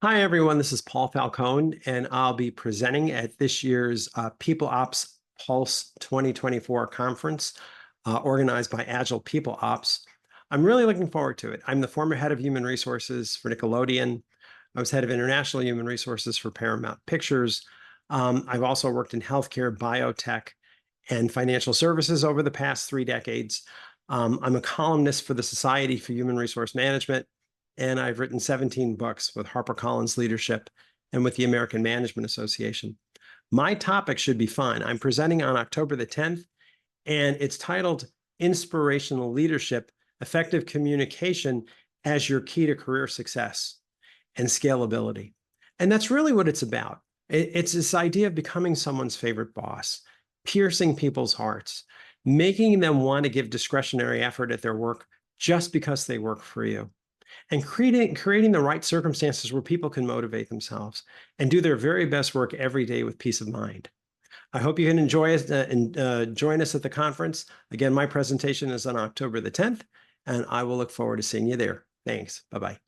Hi, everyone. This is Paul Falcone, and I'll be presenting at this year's People Ops Pulse 2024 conference organized by Agile People Ops. I'm really looking forward to it. I'm the former head of human resources for Nickelodeon. I was head of international human resources for Paramount Pictures. I've also worked in healthcare, biotech, and financial services over the past 3 decades. I'm a columnist for the Society for Human Resource Management, and I've written 17 books with HarperCollins Leadership and with the American Management Association. My topic should be fun. I'm presenting on October the 10th, and it's titled Inspirational Leadership, Effective Communication as Your Key to Career Success and Scalability. And that's really what it's about. It's this idea of becoming someone's favorite boss, piercing people's hearts, making them want to give discretionary effort at their work just because they work for you, and creating the right circumstances where people can motivate themselves and do their very best work every day with peace of mind. I hope you can enjoy us and join us at the conference. Again, my presentation is on October the 10th, and I will look forward to seeing you there. Thanks. Bye-bye.